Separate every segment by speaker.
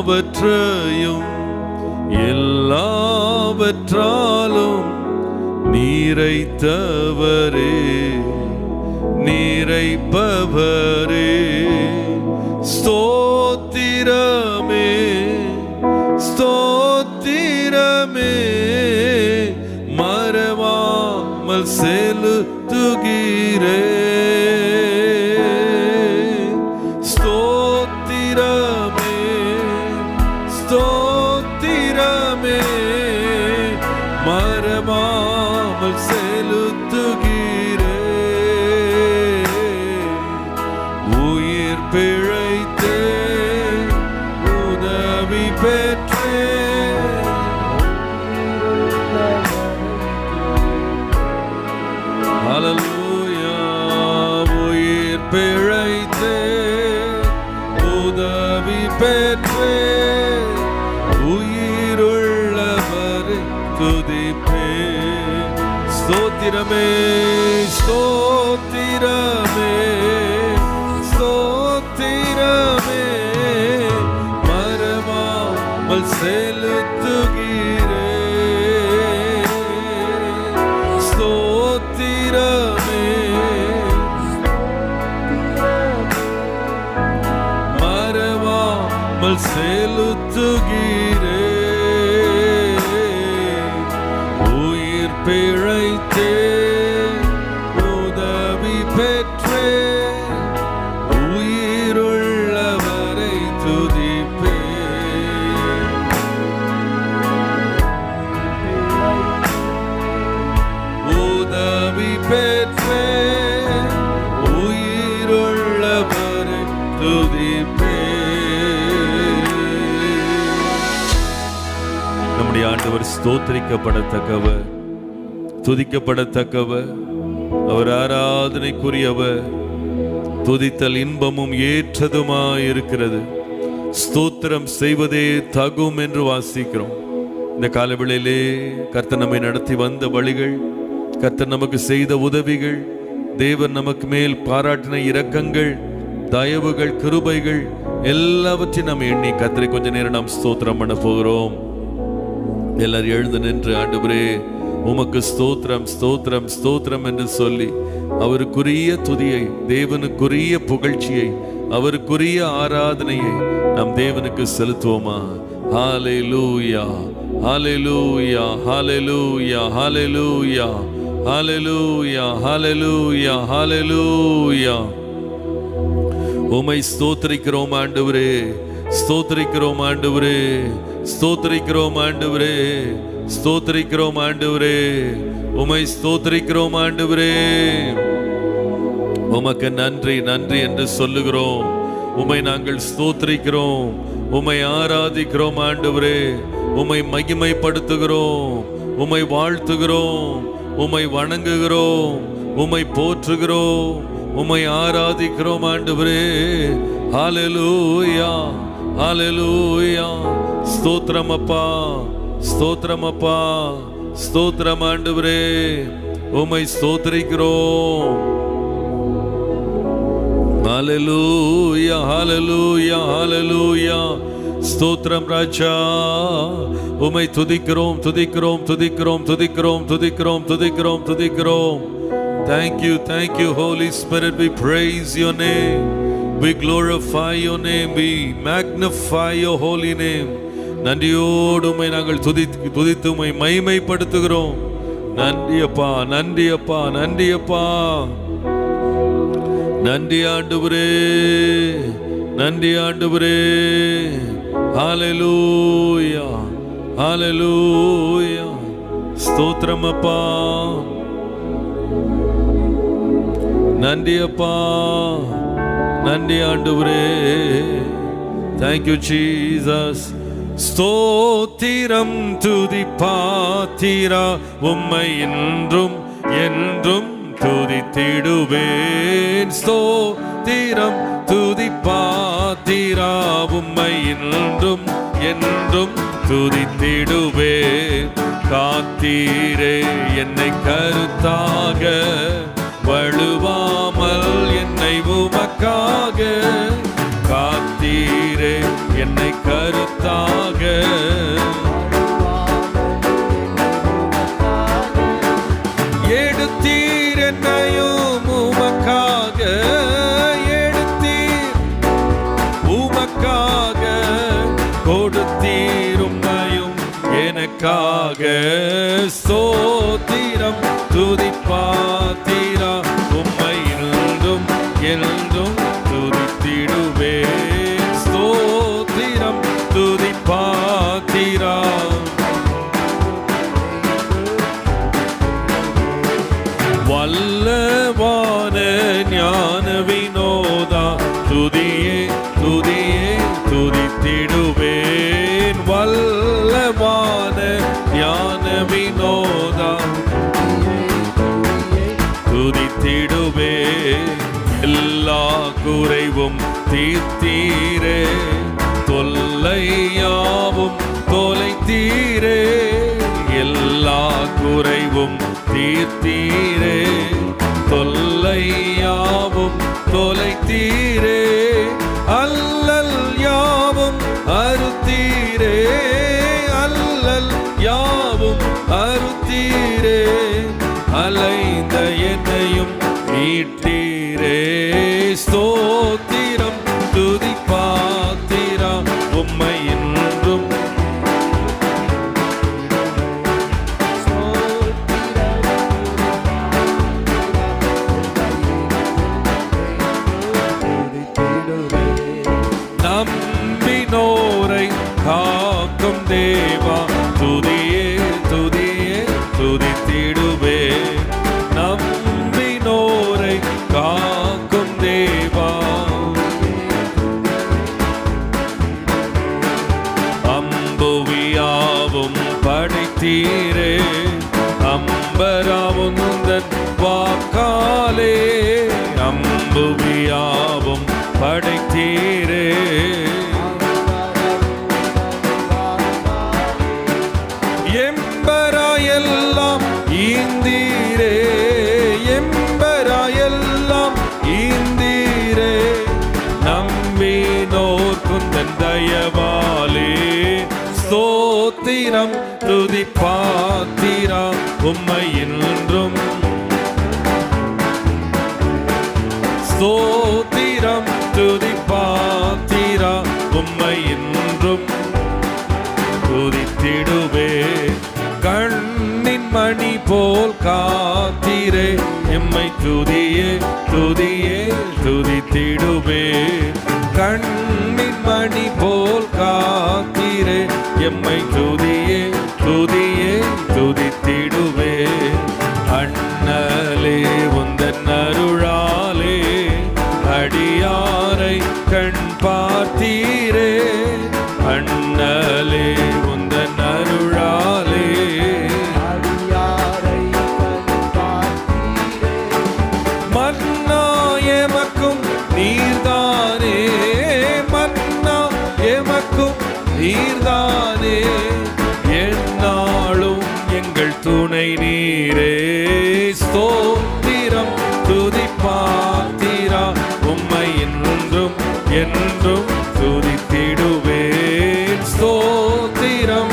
Speaker 1: எல்லாவற்றையும் எல்லாவற்றாலும் நிறைத்தவரே நிறைப்பவரே ஸ்தோத்திரமே ஸ்தோத்திரமே மறவாமல் செலுத்துகிறே ஸ்தோத்திரமே ஸ்தோத்திரமே மறவாமல் செலுத்துகிறே உயிர் பிழைத்தே உதவி பெற்றே ஹல்லேலூயா உயிர் பிழைத்தே உதவி பெற்றே உயிருள்ளவரை துதிப்பே ஸ்தோத்திரமே ஸ்தோத்திரமே ஸ்தோத்திரமே மறவாமல் செலுத்துகிறே ஸ்தோத்திரமே மறவாமல் செலுத்துகிறே உயிர் பிழைத்தே உதவி பெற்றே உயிருள்ளவரை துதிப்பே உதவி பெற்றே உயிருள்ளவரை துதிப்பே. நம்முடைய ஆண்டவர் ஸ்தோத்திரிக்கப்படத்தக்கவர், துதிக்கப்படத்தக்கவர், அவர் ஆராதனைக்குரியவர், துதித்தல் இன்பமும் ஏற்றதுமாயிருக்கிறது, ஸ்தோத்திரம் செய்வதே தகும் என்று வாசிக்கிறோம். இந்த காலவேளையிலே கர்த்தர் நம்மை நடத்தி வந்த வழிகள், கர்த்தர் நமக்கு செய்த உதவிகள், தேவன் நமக்கு மேல் பாராட்டின இரக்கங்கள், தயவுகள், கிருபைகள் எல்லாவற்றையும் நாம் எண்ணி கர்த்தரை கொஞ்ச நேரம் நாம் ஸ்தோத்திரம் பண்ண போகிறோம். எல்லாரும் எழுந்து நின்று ஆண்டவரே உமக்கு ஸ்தோத்திரம் ஸ்தோத்திரம் ஸ்தோத்திரம் என்று சொல்லி அவருக்குரிய துதியை, தேவனுக்குரிய புகழ்ச்சியை, அவருக்குரிய ஆராதனையை நாம் தேவனுக்கு செலுத்துவோமா? ஹல்லேலூயா ஹல்லேலூயா ஹல்லேலூயா ஹல்லேலூயா ஹல்லேலூயா ஹல்லேலூயா ஹல்லேலூயா. உம்மை ஸ்தோத்திரிக்கிறோம் ஆண்டவரே, ஸ்தோத்திரிக்கிறோம் ஆண்டவரே, ஸ்தோத்திரிக்கிறோம் ஆண்டவரே, ஸ்தோத்திரிக்கிறோம் ஆண்டவரே, உம்மை ஸ்தோத்திரிக்கிறோம் ஆண்டவரே. உமக்கு நன்றி நன்றி என்று சொல்லுகிறோம். உம்மை நாங்கள் ஸ்தோத்திரிக்கிறோம், உம்மை ஆராதிக்கிறோம் ஆண்டவரே, உம்மை மகிமைப்படுத்துகிறோம், உம்மை வாழ்த்துகிறோம், உம்மை வணங்குகிறோம், உம்மை போற்றுகிறோம், உம்மை ஆராதிக்கிறோம் ஆண்டவரே. ஹல்லேலூயா ஹல்லேலூயா. ஸ்தோத்திரம் அப்பா, ஸ்தோத்திரம் அப்பா, ஸ்தோத்திரம் ஆண்டவரே, உம்மை ஸ்தோத்திரிக்கிறோம். ஹல்லேலூயா ஹல்லேலூயா ஹல்லேலூயா. ஸ்தோத்திரம் ராஜா, உம்மை துதிக்கிறோம் துதிக்கிறோம் துதிக்கிறோம் துதிக்கிறோம் துதிக்கிறோம் துதிக்கிறோம் துதிக்கிறோம். Thank you Holy Spirit, we praise your name, we glorify your name, we magnify your holy name. நன்றியோடு உம்மை நாங்கள் துதித்து உம்மை மகிமைப்படுத்துகிறோம். நன்றி அப்பா நன்றி அப்பா நன்றி அப்பா. நன்றி ஆண்டவரே நன்றி ஆண்டவரே. ஹல்லேலூயா ஹல்லேலூயா. ஸ்தோத்திரம் அப்பா, நன்றி அப்பா நன்றி ஆண்டவரே. Thank you Jesus. ஸ்தோத்திரம் துதி பாத்திரா, உம்மை என்றும் என்றும் துதித்திடுவேன். ஸ்தோத்திரம் துதி பாத்திரா, உம்மை என்றும் என்றும் துதித்திடுவேன். காத்தீரே என்னை கருத்தாக, வழுவாமல் என்னை உமக்காக. காத்தீரே என்னை கருத்தாக எடுத்தீர், என்னையும் உமக்காக எடுத்தீர், உமக்காக கொடுத்தீர், உம்மையும் எனக்காக. ஸ்தோத்திரம் துதிப்பாத்திரா, உம்மை என்றும் என்றும் துதித்திடுவேன். ஸ்தோத்திரம் துதிப்பாத்திரா, வல்லவான ஞான வினோதா, துதியே துதியே துதித்திடுவேன். வல்லவான ஞான வினோதா, துதித்திடுவேன். எல்லா குறைவும் தீர்த்தீரே, தொல்லையாவும் தொலைத்தீரே. எல்லா குறைவும் தீர்த்தீரே, தொல்லையாவும் தொலைத்தீரே. அல்லல் யாவும் அறுத்தீரே, அல்லல் யாவும் அறுத்தீரே. அலைந்த என்னையும் மீட்டீரே. ஸ்தோத்திரம் துதிப்பாத்திரா, உம்மை என்றும் நம்பினோரை காக்கும் தேவா, துதியே துதியே துதித்திடுவே. நம்பினோரை காக்கும் தேவா, அம்புவியாவும் படைத்தீரே, அம்பராவுந்தன் வாக்காலே. அம்புவியாவும் படைத்தீரே, எம்பராயெல்லாம் ஈந்தீரே, எம்பராயெல்லாம் ஈந்தீரே. நம்பினோர் குந்தன் தயவாலே. ஸ்தோத்திரம் துதிப்பாத்திரா, உம்மை என்றும். ஸ்தோத்திரம் துதிப்பாத்திரா, உம்மை என்றும் துதித்திடுவே. கண்ணின் மணி போல் காத்தீரே, எம்மை துதியே துதியே துதித்திடுவே. கண்ணின் மணி போல் காத்தீரே, எம்மை துதியே துதியே துதித்திடுவே. அண்ணலே உந்தன் அருளாலே, அடியாரை கண் பார்த்தீரே. அண்ணலே உந்தன் அருளாலே, மன்னா எமக்கும் நீர்தானே, மன்னா எமக்கும் நீர்தானே. எந்நாளும் எங்கள் துணை நீரே. ஸ்தோத்திரம் துதிப்பாத்திரா, உம்மை என்றும் என்றும் துதித்திடுவேன். ஸ்தோத்திரம்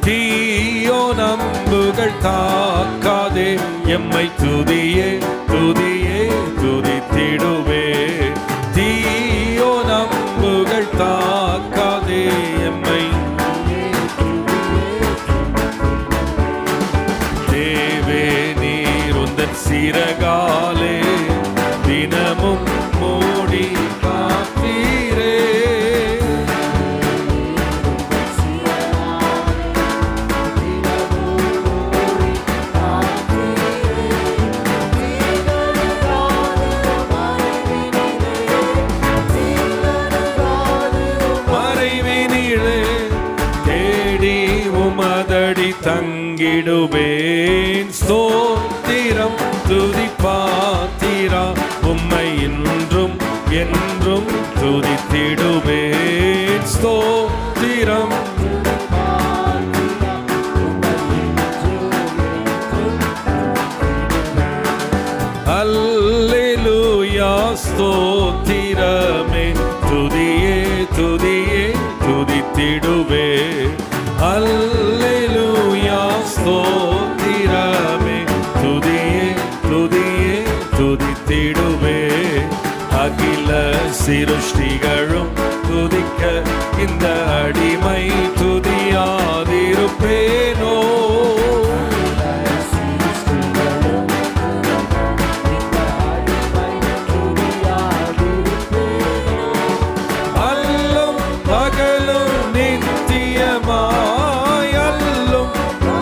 Speaker 1: தீயோ நம்புகள் தாக்காதே, எம்மை துதியே துதியே துதித்திடுவே. தீயோ நம்புகள் தாக்காதே, எம்மை தேவே நீர் உந்தன் சிறகாலே, தினமும் மூடி காத்தீரே. தங்கிடுவேன். ஸ்தோத்திரம் துதிப்பாத்திரா, உம்மை என்றும் என்றும் துதித்திடுவேன். ஸ்தோத்திரம் அல்லேலூயா ஸ்தோத்திரமே துதியே துதியே துதித்திடுவே அல்லேலூயா ஸ்தோத்திரமே துதியே துதியே துதித்திடுவே அகில சிருஷ்டிகளும் துதிக்க இந்த அடிமை துதியாதிருப்பேனோ அல்லும் பகலும் நித்தியமாய் அல்லும்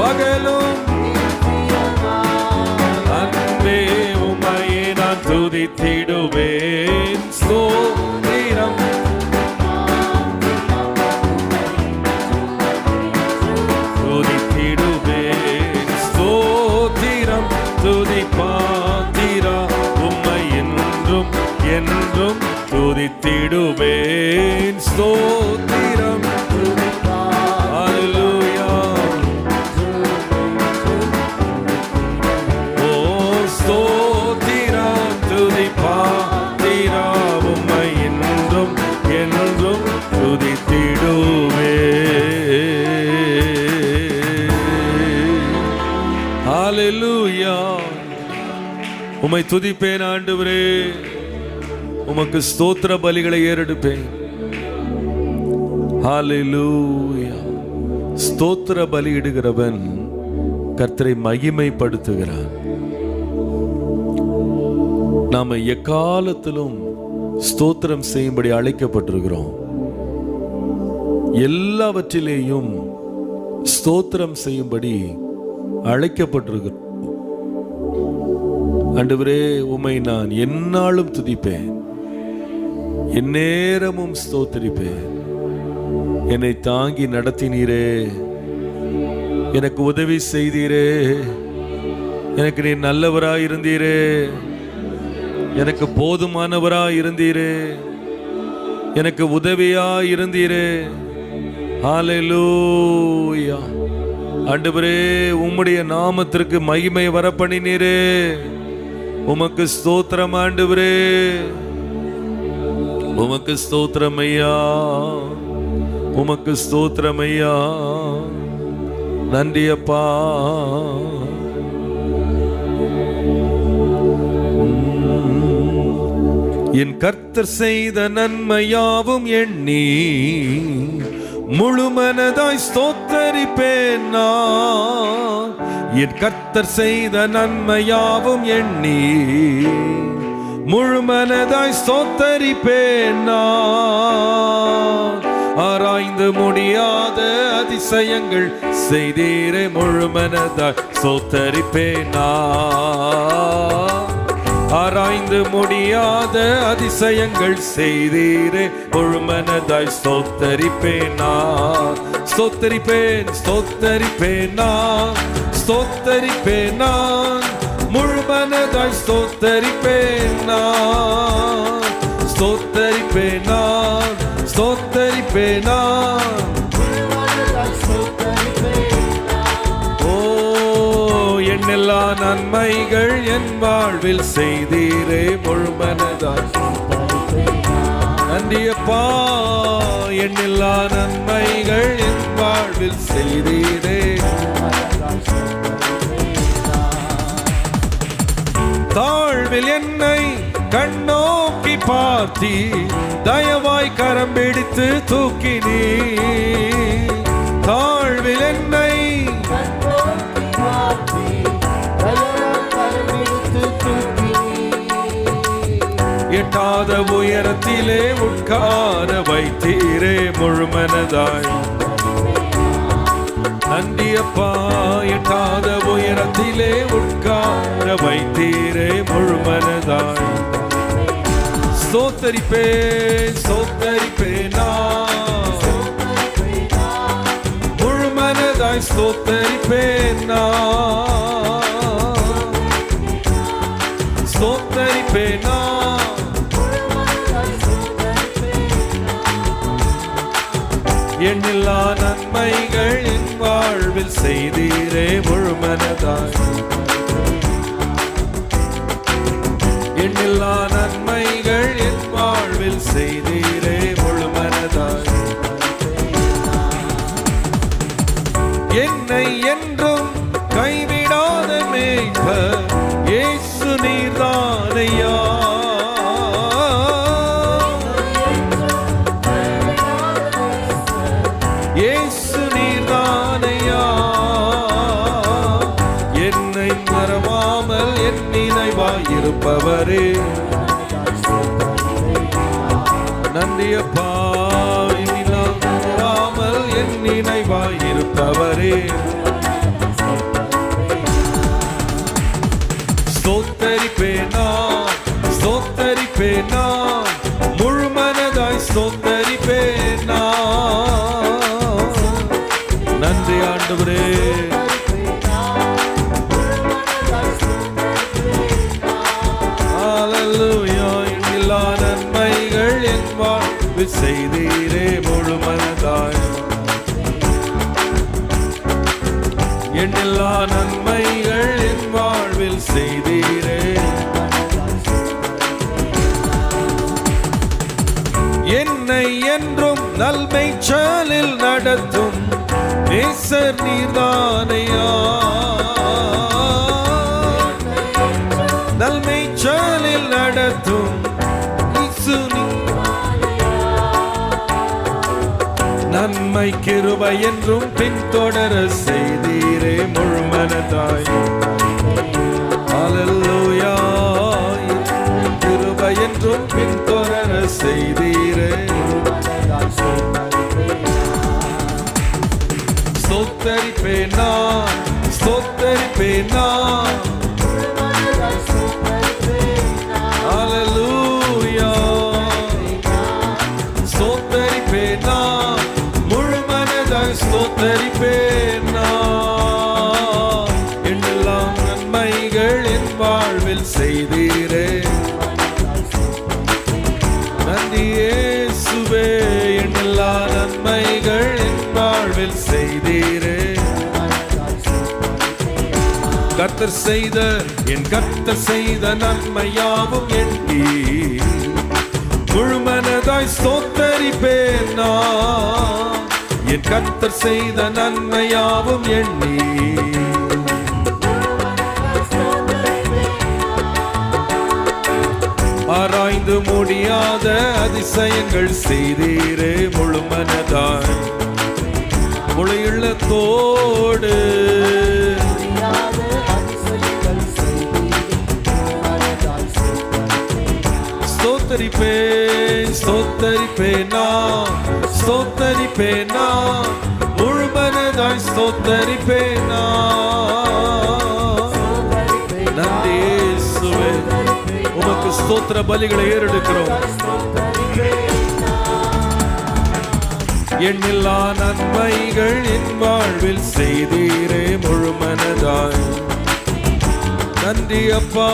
Speaker 1: பகலும் அன்பே உம்மையே நான் துதித்திடுவேன் ஸ்தோத்திரம் துதித்திடுவேன் ஸ்தோத்திரம் துதிப்பாத்திரா உம்மை என்றும் என்றும் துதித்திடுவேன் ஸ்தோத்திரம் ஹல்லேலூயா ஓ ஸ்தோத்திரம் துதிப்பாத்திரா உம்மை என்றும் என்றும் துதித்திடுவேன் ஹல்லேலூயா உம்மை துதிப்பேன் ஆண்டவரே உமக்கு ஸ்தோத்திர பலிகளை ஏறெடுப்பேன் ஹல்லேலூயா ஸ்தோத்திர பலி இடுகிறவன் கர்த்தரை மகிமைப்படுத்துகிறான். நாம எக்காலத்திலும் ஸ்தோத்திரம் செய்யும்படி அழைக்கப்பட்டிருக்கிறோம். எல்லாவற்றிலேயும் ஸ்தோத்திரம் செய்யும்படி அழைக்கப்பட்டிருக்கிறோம். ஆண்டவரே உம்மை நான் எந்நாளும் துதிப்பேன், எந்நேரமும் ஸ்தோத்திரிப்பேன். என்னை தாங்கி நடத்தினீரே, எனக்கு உதவி செய்தீரே, எனக்கு நீ நல்லவராய் இருந்தீரே, எனக்கு போதுமானவராய் இருந்தீரே, எனக்கு உதவியாய் இருந்தீரே. ஹல்லேலூயா ஆண்டவரே உம்முடைய நாமத்திற்கு மகிமை வரப்பண்ணினீரே. உமக்கு ஸ்தோத்திரம் ஆண்டவரே, உமக்கு ஸ்தோத்திரம் ஐயா, உமக்கு ஸ்தோத்திரம் ஐயா. நன்றி அப்பா. என் கர்த்தர் செய்த நன்மையாவும் எண்ணி முழுமனதாய் ஸ்தோத்தரிப்பேன் நான். என் கர்த்தர் செய்த நன்மையாவும் எண்ணி முழுமனதாய் ஸ்தோத்தரிப்பேன் நான். ஆராய்ந்து முடியாத அதிசயங்கள் செய்தீரே, முழுமனதாய் ஸ்தோத்தரிப்பேன் நான். ஆராய்ந்து முடியாத அதிசயங்கள் செய்தீரே, முழுமனதாய் ஸ்தோத்தரிப்பேன் நான். ஸ்தோத்தரிப்பேன் ஸ்தோத்தரிப்பேன் நான், ஸ்தோத்தரிப்பேன் நான், முழுமனதாய் ஸ்தோத்தரிப்பேன் நான். ஸ்தோத்தரிப்பேன் நான், ஸ்தோத்தரிப்பேன் நான். ஓ எண்ணெல்லா நன்மைகள் என் வாழ்வில் செய்தீரே, முழுமனதாய் நன்றியப்பா. எண்ணெல்லா நன்மைகள் என் வாழ்வில் செய்தீரே. தாழ்வில் என்னை கண்ணோக்கி பார்த்தி தயவாய் கரம் பிடித்து தூக்கினீ. தாழ்வில் என்னை எட்டாத உயரத்திலே உட்கார வைத்தீரே, முழுமனதாய் நன்றியப்பா. எட்டாத உயரத்திலே உட்கார வைத்தீரே, முழுமனதாய் ஸ்தோத்தரிப்பேன் ஸ்தோத்தரிப்பேன் நான். முழுமனதாய் ஸ்தோத்தரிப்பேன் நான். ஸ்தோத்தரிப்பேன் நான். எண்ணில்லா நன்மைகள் என் வாழ்வில் செய்தீரே, முழுமனதாய் எண்ணில்லா நன்மைகள் என் வாழ்வில் செய்தீரே முழு மனதாய். என்னை என்றும் கைவிடாத மேய்ப்பர் இயேசு நீர்தானையா. இயேசு நீர்தானையா. என்னை மறவாமல் என் நினைவாயிருப்பவரே. நன்றியப்பா. மறவாமல் என் நினைவாயிருப்பவரே. ஸ்தோத்தரிப்பேனா ஸ்தோத்தரிப்பேனா முழு மனதாய் ஸ்தோத்தரிப்பேனா. நன்றி ஆண்டவரே. ஹல்லேலூயா. எண்ணில்லா நன்மைகள் என் வாழ்வில் செய்தீரே முழு மனதாய். எண்ணில்லா நன்மைகள் என் வாழ்வில் செய்தீரே. என்னை என்றும் நல்மைச்சலில் நடத்தும் நேசர் நீர்தானையா. நல்மைச்சலில் நடத்தும் நன்மை கிருபை என்றும் பின்தொடர செய்தீரே முழு மனதாய். ஹல்லேலூயா. கிருபை என்றும் பின்தொடர செய்தீரே. ஸ்தோத்தரிப்பேனா ஸ்தோத்தரிப்பேனா. ஹல்லேலூயா. ஸ்தோத்தரிப்பேனா முழு மனதாய் ஸ்தோத்தரிப்பேனா. எண்ணெல்லாம் நன்மைகள் என் வாழ்வில் செய்தீரே. நன்றி இயேசுவே. எண்ணெல்லா நன்மைகள் என் வாழ்வில் செய்தீரே. கர்த்தர் செய்த என் கர்த்தர் செய்த நன்மையாவும் எண்ணி முழு மனதாய் ஸ்தோத்தரிப்பேனா. என் கர்த்தர் செய்த நன்மையாவும் எண்ணி ஆராய்ந்து முடியாத அதிசயங்கள் செய்தீரே முழு மனதாய் முழு உள்ளத்தோடு. ஸ்தோத்தரிப்பேன் ஸ்தோத்தரிப்பேனா ஸ்தோத்தரிப்பேனா முழு மனதாய் ஸ்தோத்தரிப்பேனா. நன்றி இயேசுவே. உமக்கு ஸ்தோத்திர பலிகளை ஏறெடுக்கிறோம். எண்ணில்லா நன்மைகள் என் வாழ்வில் செய்தீரே முழு மனதாய். நன்றி அப்பா.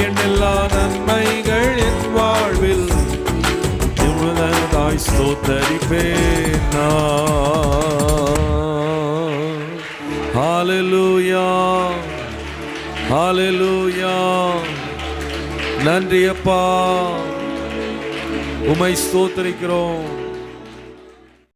Speaker 1: எண்ணில்லா நன்மைகள் என் வாழ்வில் முழு மனதாய் ஸ்தோத்தரிப்பேனா. ஹல்லேலூயா. ஹல்லேலூயா. நன்றி அப்பா. உம்மை ஸ்தோத்திரிக்கிறோம்.